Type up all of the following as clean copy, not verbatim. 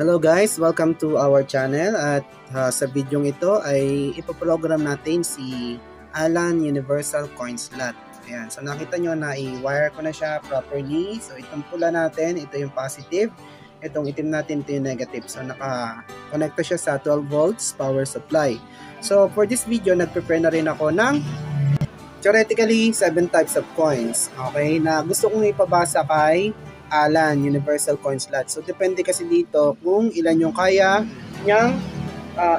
Hello guys, welcome to our channel at sa video ito ay ipoprogram natin si Alan Universal Coin Slot. Ayan, so nakita nyo na i-wire ko na siya properly. So itong pula natin, ito yung positive. Itong itim natin, ito yung negative. So naka-connect siya sa 12 volts power supply. So for this video, nag-prepare na rin ako ng theoretically 7 types of coins. Okay, na gusto kong ipabasa kay Alan Universal Coin Slot. So depende kasi dito kung ilan yung kaya niyang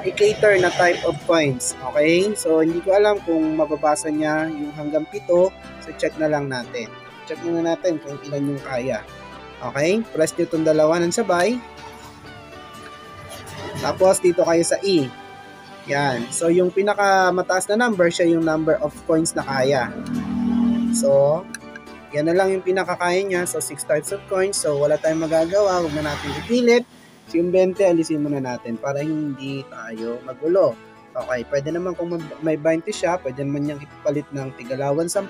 i-cater na type of coins. Okay? So hindi ko alam kung mababasa niya yung hanggang 7. So check na lang natin. Check na natin kung ilan yung kaya. Okay? Press nyo itong dalawa ng sabay. Tapos dito kayo sa E. Yan. So yung pinakamataas na number, siya yung number of coins na kaya. So yan na lang yung pinakakaya niya. So, 6 types of coins. So, wala tayong magagawa. Huwag na natin ipilit. So, yung 20, alisin muna natin para hindi tayo magulo. Okay, pwede naman kung may 20 siya, pwede naman niyang ipalit ng tigalawan 10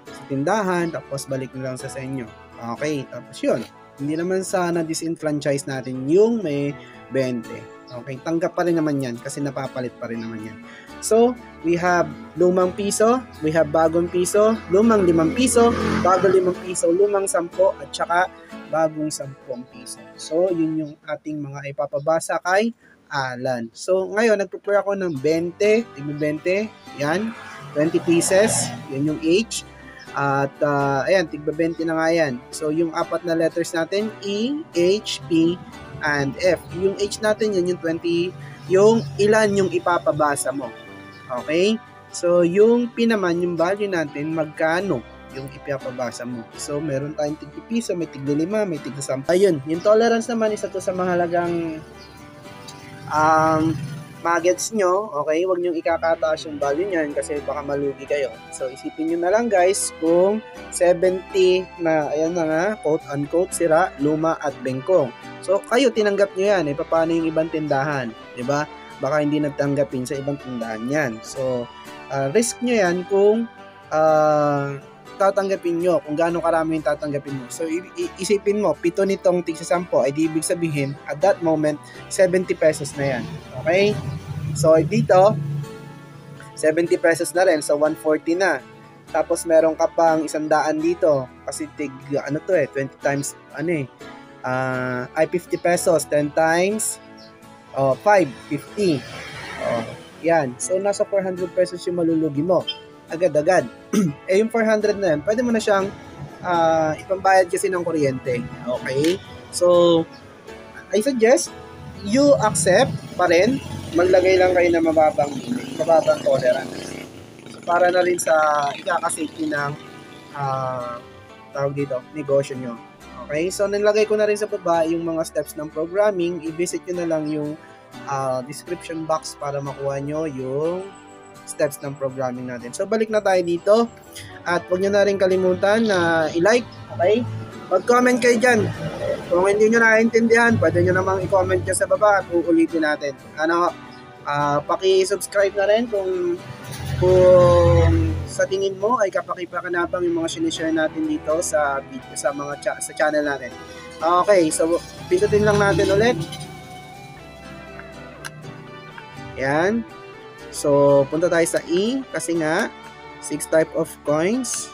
sa tindahan, tapos balik na lang sa inyo. Okay, tapos yun. Hindi naman sana disenfranchise natin yung may 20. Okay, tanggap pa rin naman yan kasi napapalit pa rin naman yan. So, we have lumang piso, we have bagong piso, lumang 5 piso, bago 5 piso, lumang 10, at saka bagong 10 piso. So, yun yung ating mga ipapabasa kay Alan. So, ngayon, nag-prepare ako ng 20, tigmi 20, yan, 20 pieces, yan yung H. At, ayan, tigba 20 na nga yan. So, yung 4 na letters natin, E, H, P, and F. Yung H natin, yan yung 20, yung ilan yung ipapabasa mo. Okay? So, yung P naman, yung value natin, magkano yung ipapabasa mo. So, meron tayong tigpi piso, may tigli 5, may tigli 10. Ayun, yung tolerance naman, isa to sa mahalagang magets nyo. Okay? Huwag nyo ikakataas yung value nyan kasi baka malugi kayo. So, isipin nyo na lang guys kung 70 na, ayan na nga, quote-unquote, sira, luma at bengkong. So, kayo tinanggap nyo yan. Paano yung ibang tindahan? Diba? Baka hindi natanggapin sa ibang tindahan yan. So, risk nyo yan kung tatanggapin nyo, kung gaano karami yung tatanggapin mo. So, isipin mo, 7 nitong tigsa 10, ay di ibig sabihin, at that moment, 70 pesos na yan. Okay? So, dito, 70 pesos na rin. So, 140 na. Tapos, meron ka pang 100 dito. Kasi, 20 times, ay 50 pesos, 10 times, 5, 50. Yan. So, nasa 400 pesos yung malulugi mo. Agad-agad. Eh, yung 400 na yan, pwede mo na siyang ipambayad kasi ng kuryente. Okay? So, I suggest, you accept pa rin, maglagay lang kayo ng mababang tolerance. So, para na rin sa ikakasafety ng tawag dito, negosyo nyo. Okay, so nilagay ko na rin sa baba yung mga steps ng programming. I-visit nyo na lang yung description box para makuha nyo yung steps ng programming natin. So balik na tayo dito at huwag nyo na rin kalimutan na i-like. Okay, mag-comment kayo dyan. Kung hindi nyo naiintindihan, pwede nyo namang i-comment dyan sa baba at uulitin natin. Paki-subscribe na rin kung sa tingin mo ay kapaki-pakinabang yung mga sinishare natin dito sa video, sa channel natin. Okay, so pindutin lang natin ulit. Yan. So punta tayo sa E kasi nga 6 type of coins.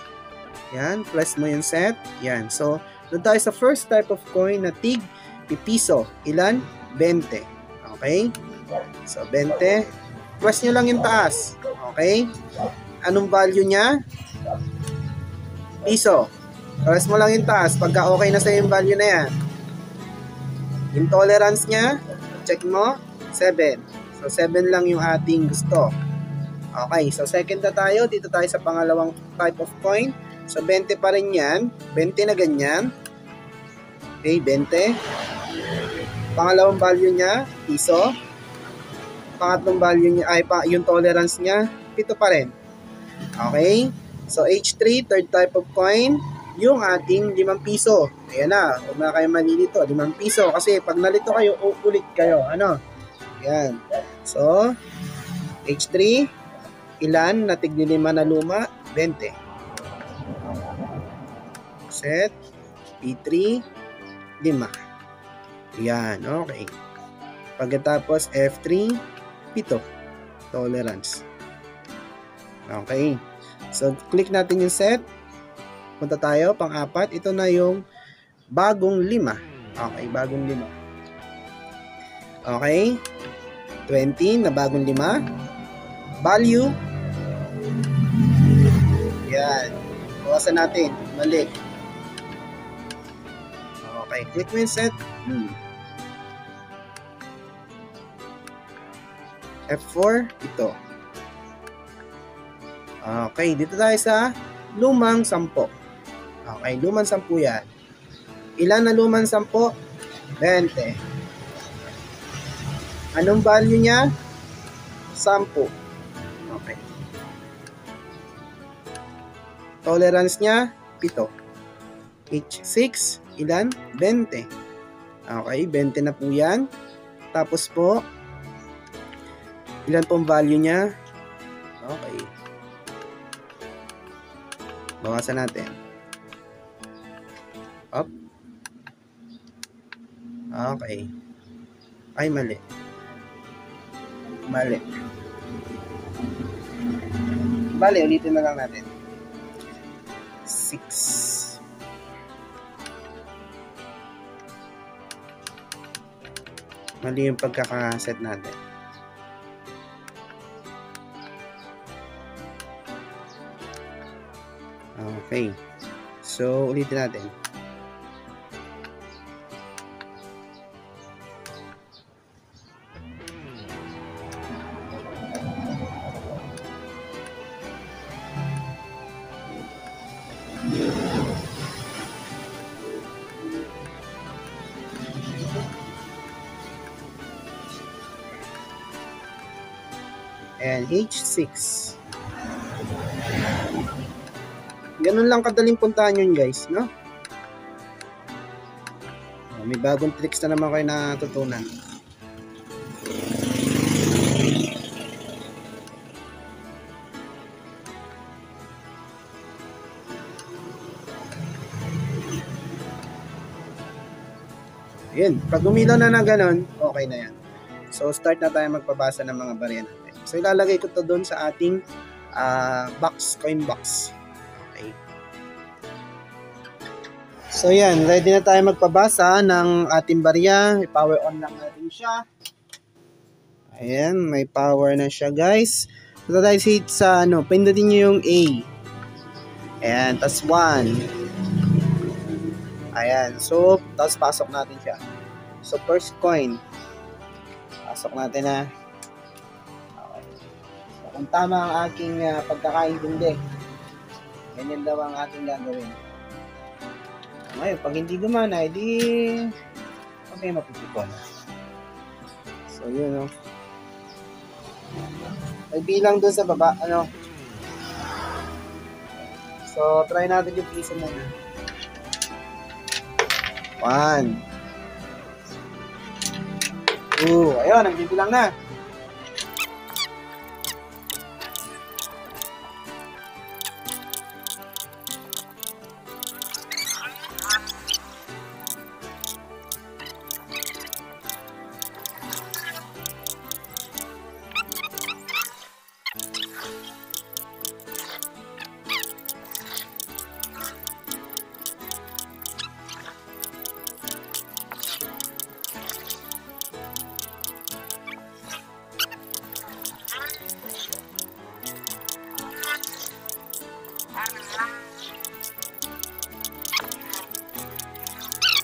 Yan, press mo yung set. Yan. So doon tayo sa first type of coin na tig piso. Ilan? 20. Okay? So 20. Press nyo lang yung taas. Okay? Anong value niya? Piso. Press mo lang yung taas. Pagka okay na sa yung value na yan. Yung tolerance niya, check mo, 7. So, 7 lang yung ating gusto. Okay. So, second na tayo. Dito tayo sa pangalawang type of coin. So, 20 pa rin yan. 20 na ganyan. Okay, 20. Pangalawang value niya, piso. Pangatlong value niya, yung tolerance niya, 7 pa rin. Okay? So, H3, third type of coin, yung ating 5 piso. Ayan na, huwag na kayo malilito, 5 piso. Kasi pag nalito kayo, ulit kayo. Ayan. So, H3, ilan na tigli 5 na luma? 20. Set, P3, 5. Yan, okay. Pagkatapos F3, 7. Tolerance. Okay. So, click natin yung set. Punta tayo, pang-4. Ito na yung bagong 5. Okay, bagong 5. Okay. 20 na bagong 5. Value. Yan. Bawasan natin. Mali. Okay, click mo yung set. F4, ito. Okay, dito tayo sa lumang 10. Okay, lumang 10 yan. Ilan na lumang 10? 20. Anong value niya? 10. Okay. Tolerance niya, 7. H6, ilan? 20. Okay, 20 na po yan. Tapos po, ilan pong value niya? Okay. Bawasan natin. Up. Okay. Ay, mali. Mali. Bale, ulitin na lang natin. 6. Mali yung pagkakaset natin. Okay. So, ulitin natin. And H6. Ganun lang kadaling puntahan yun, guys, no? May bagong tricks na naman kayo natutunan. Yun, pag umilaw na ng ganun, okay na yan. So, start na tayo magpabasa ng mga barya natin. So, ilalagay ko to doon sa ating box, coin box. Okay. So, yan. Ready na tayo magpabasa ng ating barya. I-power on lang natin siya. Ayan, may power na siya, guys. So, tayo hit sa, pindutin nyo yung A. Ayan, tas 1. Ayan, so, tapos pasok natin siya. So, first coin. Pasok natin na. Okay. So, kung tama ang aking pagkakaintindi, ganyan daw ang ating gagawin. Ngayon, pag hindi gumana, edi okay, mapipikon. So, yun, may bilang dun sa baba, So, try natin yung piso muna. 1. 2. Ayun, nagbibilang na.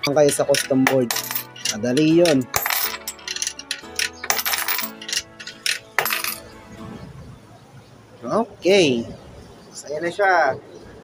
Kayo sa custom board. Madali yun. Okay. So, ayan na siya.